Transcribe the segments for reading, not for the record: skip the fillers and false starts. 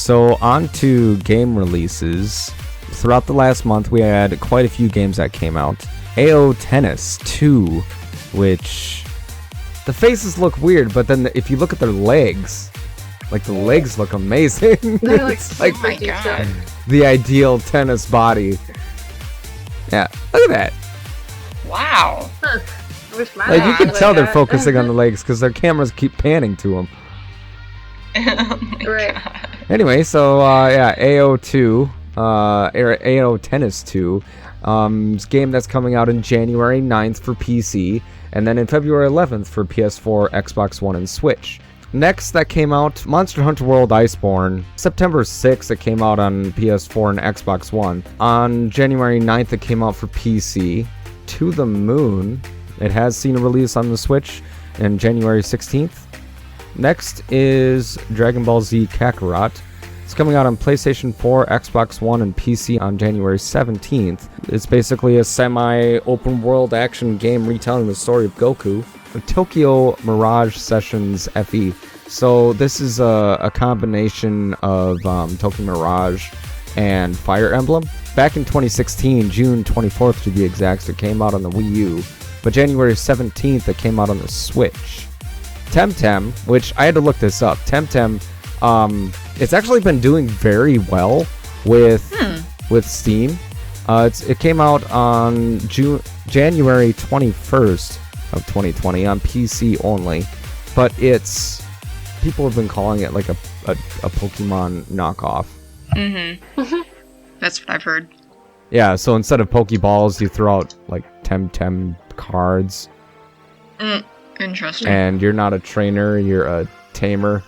So on to game releases. Throughout the last month, we had quite a few games that came out. AO Tennis 2, which the faces look weird, but then if you look at their legs, like the legs look amazing. They look It's like Oh my god. the ideal tennis body. Yeah, look at that. Wow. Huh. I wish my Like you legs can looked tell like they're that. focusing on the legs because their cameras keep panning to them. Oh my Right. god. Anyway, so AO2, AO Tennis 2, it's a game that's coming out in January 9th for PC, and then in February 11th for PS4, Xbox One, and Switch. Next that came out, Monster Hunter World Iceborne. September 6th it came out on PS4 and Xbox One. On January 9th it came out for PC. To the Moon, it has seen a release on the Switch in January 16th. Next is Dragon Ball Z Kakarot. It's coming out on PlayStation 4, Xbox One, and PC on January 17th. It's basically a semi-open world action game retelling the story of Goku. Tokyo Mirage Sessions FE. So this is a combination of Tokyo Mirage and Fire Emblem. Back in 2016, June 24th to be exact, it came out on the Wii U. But January 17th, it came out on the Switch. Temtem, which I had to look this up. Temtem, it's actually been doing very well with Steam. It came out on January 21st of 2020 on PC only, but people have been calling it like a Pokemon knockoff. That's what I've heard. Yeah, so instead of Pokeballs, you throw out like Temtem cards, Interesting. and you're not a trainer, you're a tamer.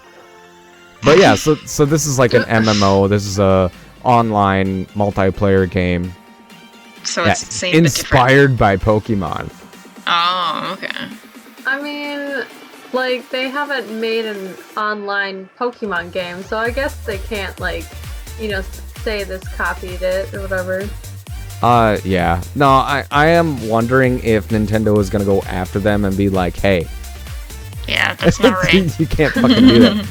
But yeah, so this is like an MMO. This is a online multiplayer game. So it's the same but different. inspired by Pokemon. Oh, okay. I mean, like, they haven't made an online Pokemon game, so I guess they can't, like, say this copied it or whatever. Yeah. No, I am wondering if Nintendo is gonna go after them and be like, hey, Yeah, that's not right. you can't fucking do that.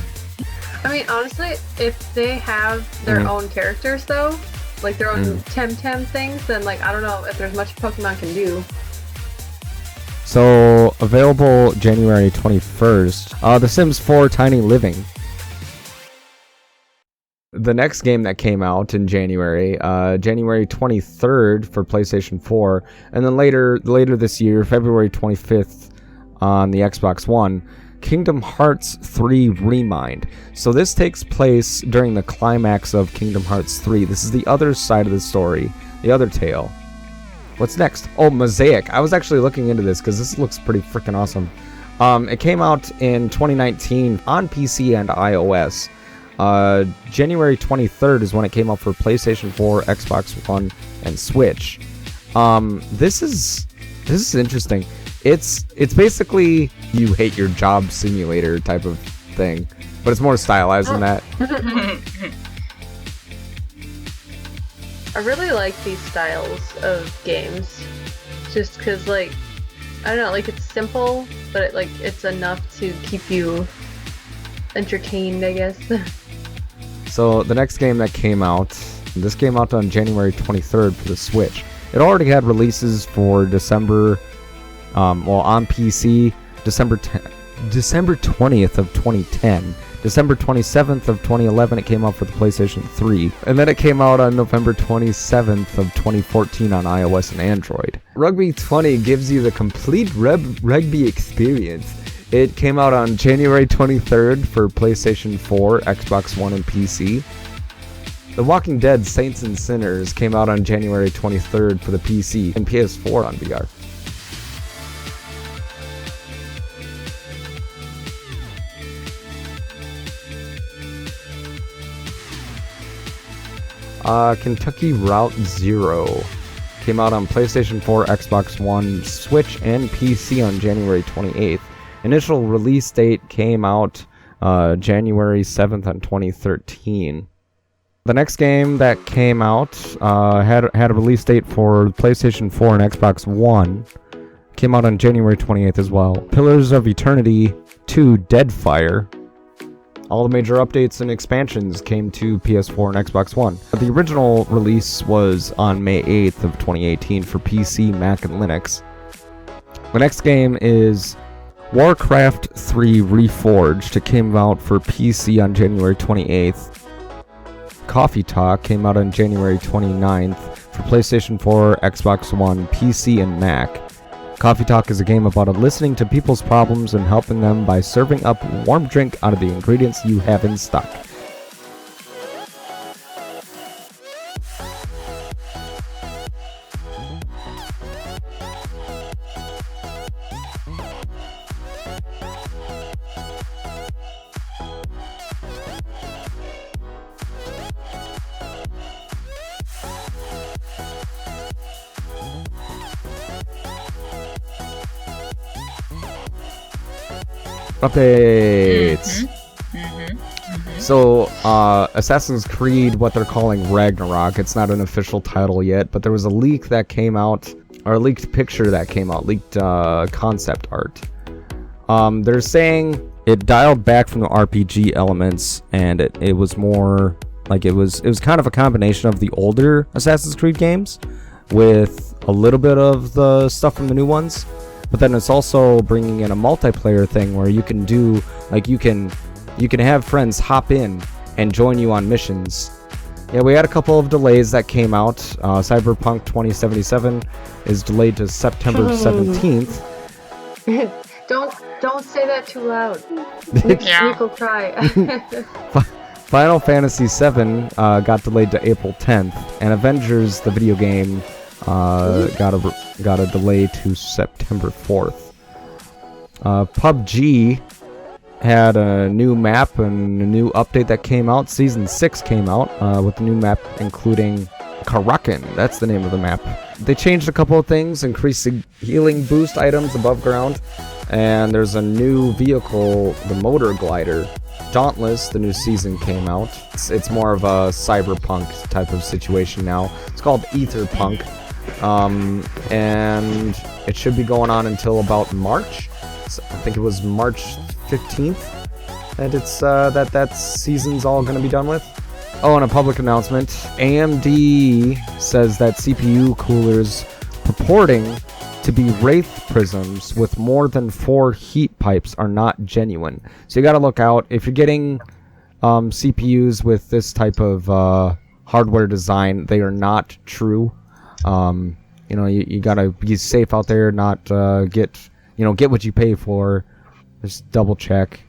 I mean, honestly, if they have their own characters, though, like their own Temtem things, then, like, I don't know if there's much Pokemon can do. So, available January 21st, The Sims 4 Tiny Living. The next game that came out in January, January 23rd for PlayStation 4, and then later this year, February 25th on the Xbox One, Kingdom Hearts 3 Remind. So this takes place during the climax of Kingdom Hearts 3. This is the other side of the story, the other tale. What's next? Oh, Mosaic. I was actually looking into this because this looks pretty freaking awesome. It came out in 2019 on PC and iOS. January 23rd is when it came out for PlayStation 4, Xbox One, and Switch. This is interesting. It's basically you hate your job simulator type of thing, but it's more stylized than that. I really like these styles of games, just because, like, I don't know, like, it's simple, but it's enough to keep you entertained, I guess. So the next game that came out, this came out on January 23rd for the Switch. It already had releases for December, on PC, December 20th of 2010. December 27th of 2011, it came out for the PlayStation 3. And then it came out on November 27th of 2014 on iOS and Android. Rugby 20 gives you the complete rugby experience. It came out on January 23rd for PlayStation 4, Xbox One, and PC. The Walking Dead Saints and Sinners came out on January 23rd for the PC and PS4 on VR. Kentucky Route Zero came out on PlayStation 4, Xbox One, Switch, and PC on January 28th. Initial release date came out January 7th on 2013. The next game that came out had a release date for PlayStation 4 and Xbox One. Came out on January 28th as well. Pillars of Eternity 2 Deadfire All the major updates and expansions came to PS4 and Xbox One. The original release was on May 8th of 2018 for PC, Mac, and Linux. The next game is Warcraft 3 Reforged. It came out for PC on January 28th. Coffee Talk came out on January 29th for PlayStation 4, Xbox One, PC, and Mac. Coffee Talk is a game about listening to people's problems and helping them by serving up a warm drink out of the ingredients you have in stock. Updates. So, Assassin's Creed, what they're calling Ragnarok, it's not an official title yet, but there was a leak that came out, or a leaked picture that came out, leaked concept art. They're saying it dialed back from the RPG elements, and it was more like it was kind of a combination of the older Assassin's Creed games with a little bit of the stuff from the new ones. But then it's also bringing in a multiplayer thing where you can do, like, you can have friends hop in and join you on missions. Yeah, we had a couple of delays that came out. Cyberpunk 2077 is delayed to September 17th. Don't say that too loud. Yeah. Nick will cry. Final Fantasy VII got delayed to April 10th, and Avengers, the video game, got a delay to September 4th. PUBG had a new map and a new update that came out. Season 6 came out with the new map including Karakin. That's the name of the map. They changed a couple of things, increased the healing boost items above ground, and there's a new vehicle, the Motor Glider. Dauntless, the new season came out. It's more of a cyberpunk type of situation now. It's called Etherpunk. And it should be going on until about March. So I think it was March 15th that it's that season's all going to be done with. Oh, and a public announcement. AMD says that CPU coolers purporting to be Wraith prisms with more than 4 heat pipes are not genuine. So you got to look out if you're getting CPUs with this type of hardware design. They are not true. You gotta be safe out there, not get what you pay for. Just double check.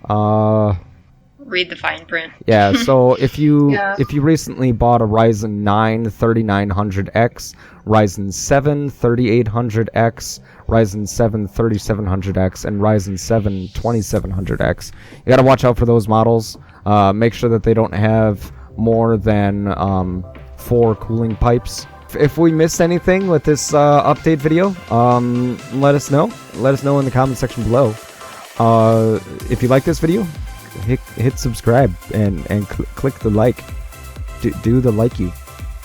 Read the fine print. Yeah, so if you recently bought a Ryzen 9 3900X, Ryzen 7 3800X, Ryzen 7 3700X, and Ryzen 7 2700X, you gotta watch out for those models. Make sure that they don't have more than 4 cooling pipes. If we missed anything with this update video, let us know. Let us know in the comment section below. If you like this video, hit subscribe and click the like. Do the likey.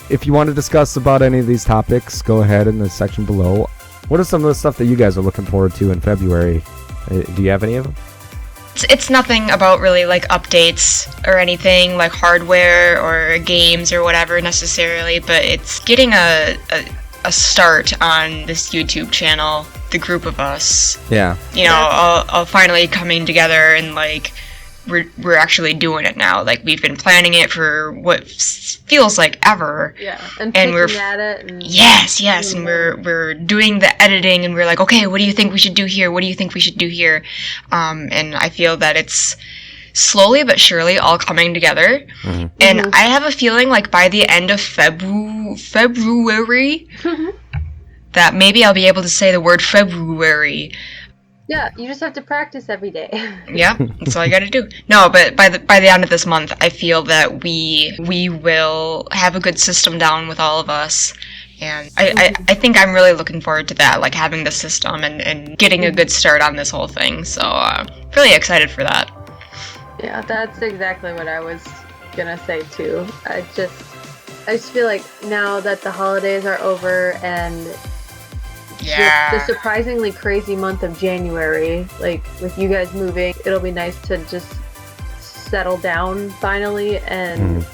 If you want to discuss about any of these topics, go ahead in the section below. What are some of the stuff that you guys are looking forward to in February? Do you have any of them? It's nothing about really like updates or anything like hardware or games or whatever necessarily, but it's getting a start on this YouTube channel, the group of us. Yeah. All finally coming together and like we're actually doing it now. Like we've been planning it for what feels like ever. Yeah, and we're at it. And yes, and we're doing the editing, and we're like, okay, what do you think we should do here? What do you think we should do here? And I feel that it's slowly but surely all coming together. Mm-hmm. And I have a feeling like by the end of February, that maybe I'll be able to say the word February. Yeah, you just have to practice every day. Yeah, that's all I gotta do. No, but by the end of this month, I feel that we will have a good system down with all of us. And I think I'm really looking forward to that, like having the system and getting a good start on this whole thing. So, really excited for that. Yeah, that's exactly what I was gonna say too. I just feel like now that the holidays are over and the surprisingly crazy month of January, like with you guys moving, it'll be nice to just settle down finally and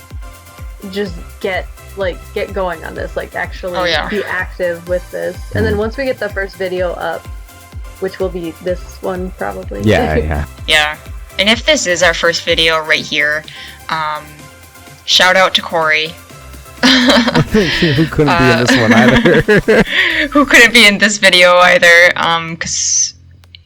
just get going on this, like actually be active with this. And then once we get the first video up, which will be this one probably. Yeah. And if this is our first video right here, shout out to Corey. Who couldn't be in this one either. Who couldn't be in this video either, because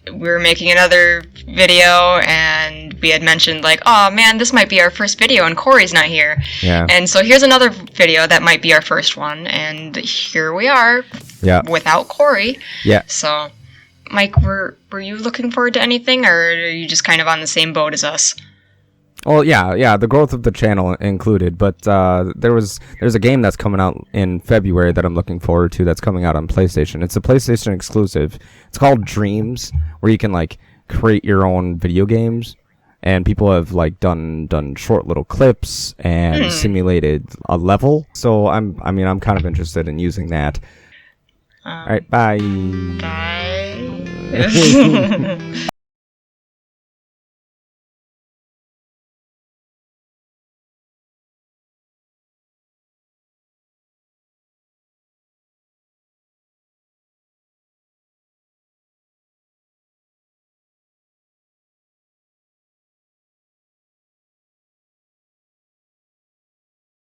we were making another video and we had mentioned like, oh man, this might be our first video and Corey's not here. Yeah. And so here's another video that might be our first one, and here we are. Yeah. Without Corey. Yeah. So, Mike, were you looking forward to anything, or are you just kind of on the same boat as us? Well, yeah, the growth of the channel included, but there's a game that's coming out in February that I'm looking forward to that's coming out on PlayStation. It's a PlayStation exclusive. It's called Dreams, where you can like create your own video games, and people have like done short little clips and simulated a level. So I'm kind of interested in using that. All right, bye. Bye.